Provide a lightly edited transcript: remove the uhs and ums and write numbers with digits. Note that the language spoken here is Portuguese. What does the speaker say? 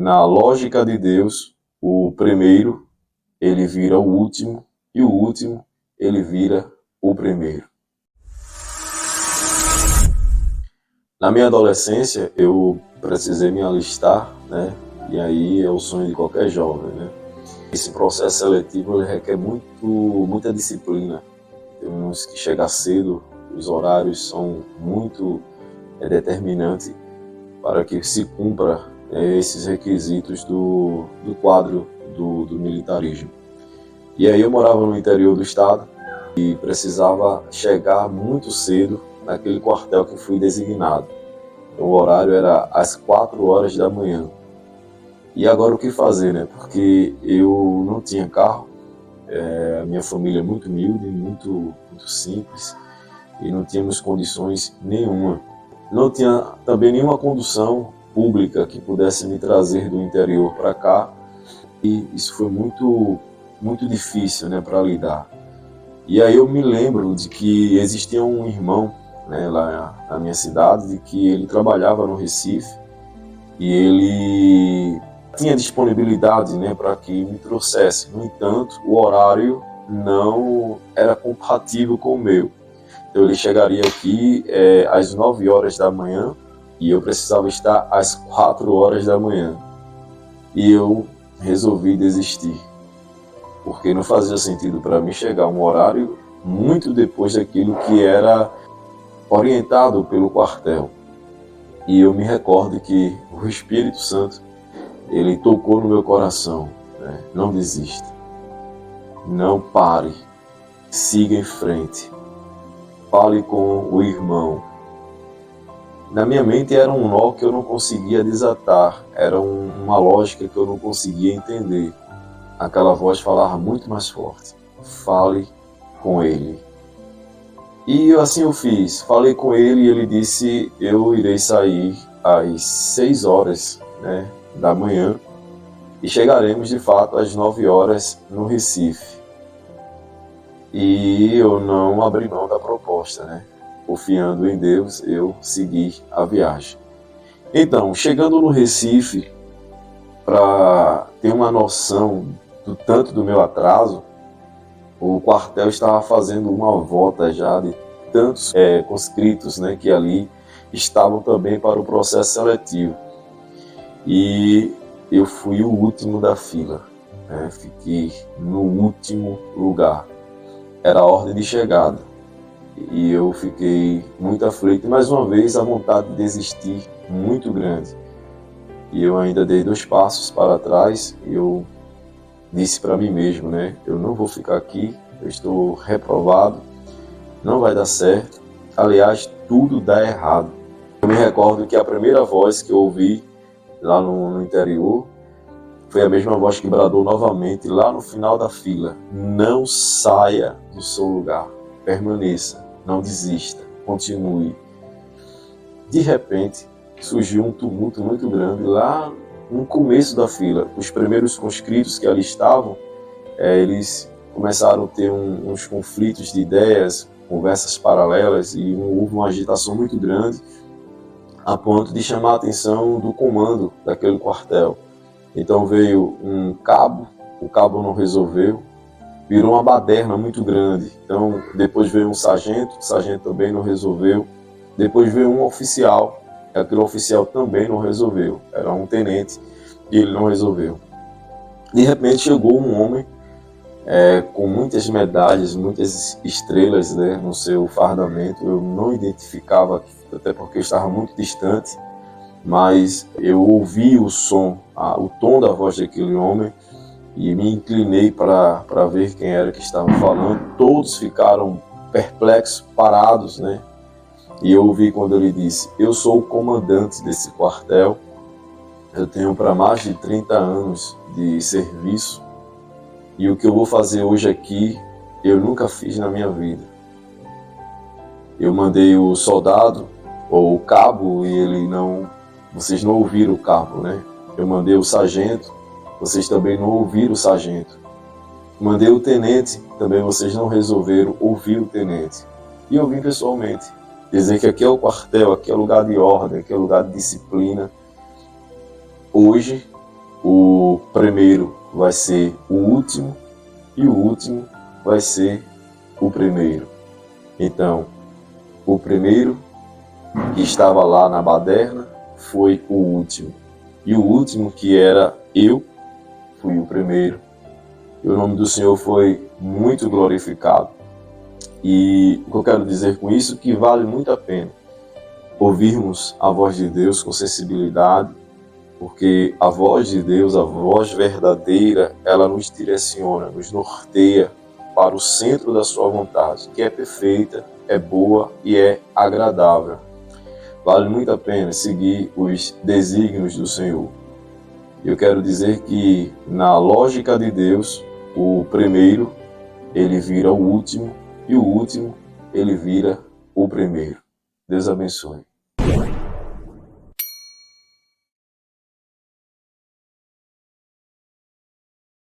na lógica de Deus, o primeiro ele vira o último e o último ele vira o primeiro. Na minha adolescência, eu precisei me alistar, né? E aí é o sonho de qualquer jovem, né? Esse processo seletivo ele requer muita disciplina. Temos que chegar cedo, os horários são muito determinantes para que se cumpra esses requisitos do quadro do militarismo. E aí eu morava no interior do estado e precisava chegar muito cedo naquele quartel que fui designado. Então, o horário era às 4 horas da manhã. E agora o que fazer, né? Porque eu não tinha carro, a minha família é muito humilde, muito simples, e não tínhamos condições nenhuma. Não tinha também nenhuma condução pública que pudesse me trazer do interior para cá, e isso foi muito difícil, né, para lidar. E aí eu me lembro de que existia um irmão, né, lá na minha cidade, de que ele trabalhava no Recife e ele tinha disponibilidade, né, para que me trouxesse. No entanto, o horário não era compatível com o meu. Então ele chegaria aqui às 9 horas da manhã e eu precisava estar às 4 horas da manhã. E eu resolvi desistir, porque não fazia sentido para mim chegar a um horário muito depois daquilo que era orientado pelo quartel. E eu me recordo que o Espírito Santo, ele tocou no meu coração, né? Não desista, não pare, siga em frente, fale com o irmão. Na minha mente era um nó que eu não conseguia desatar, era uma lógica que eu não conseguia entender. Aquela voz falava muito mais forte: fale com ele. E assim eu fiz, falei com ele e ele disse: eu irei sair às 6 horas, né, da manhã e chegaremos de fato às 9 horas no Recife. E eu não abri mão da proposta, né? Confiando em Deus, eu segui a viagem. Então, chegando no Recife, para ter uma noção do tanto do meu atraso, o quartel estava fazendo uma volta já de tantos conscritos, né, que ali estavam também para o processo seletivo. E eu fui o último da fila, né, fiquei no último lugar. Era a ordem de chegada. E eu fiquei muito aflito. E mais uma vez a vontade de desistir muito grande. E eu ainda dei 2 passos para trás e eu disse para mim mesmo, né? Eu não vou ficar aqui, eu estou reprovado, não vai dar certo. Aliás, tudo dá errado. Eu me recordo que a primeira voz que eu ouvi lá no interior foi a mesma voz que bradou novamente lá no final da fila: não saia do seu lugar, permaneça, não desista, continue. De repente, surgiu um tumulto muito grande lá no começo da fila. Os primeiros conscritos que ali estavam, eles começaram a ter uns conflitos de ideias, conversas paralelas, e houve uma agitação muito grande, a ponto de chamar a atenção do comando daquele quartel. Então veio um cabo, o cabo não resolveu, virou uma baderna muito grande. Então depois veio um sargento, o sargento também não resolveu. Depois veio um oficial, aquele oficial também não resolveu. Era um tenente e ele não resolveu. De repente chegou um homem com muitas medalhas, muitas estrelas, né, no seu fardamento. Eu não identificava, até porque eu estava muito distante, mas eu ouvi o som, o tom da voz daquele homem e me inclinei para ver quem era que estava falando. Todos ficaram perplexos, parados, né? E eu ouvi quando ele disse: eu sou o comandante desse quartel, eu tenho para mais de 30 anos de serviço e o que eu vou fazer hoje aqui eu nunca fiz na minha vida. Eu mandei o soldado ou o cabo e ele não... Vocês não ouviram o cabo, né? Eu mandei o sargento, vocês também não ouviram o sargento. Mandei o tenente, também vocês não resolveram ouvir o tenente. E eu vim pessoalmente dizer que aqui é o quartel, aqui é lugar de ordem, aqui é lugar de disciplina. Hoje o primeiro vai ser o último e o último vai ser o primeiro. Então, o primeiro que estava lá na baderna foi o último. E o último, que era eu, fui o primeiro. E o nome do Senhor foi muito glorificado. E o que eu quero dizer com isso é que vale muito a pena ouvirmos a voz de Deus com sensibilidade, porque a voz de Deus, a voz verdadeira, ela nos direciona, nos norteia para o centro da sua vontade, que é perfeita, é boa e é agradável. Vale muito a pena seguir os desígnios do Senhor. Eu quero dizer que, na lógica de Deus, o primeiro, ele vira o último, e o último, ele vira o primeiro. Deus abençoe.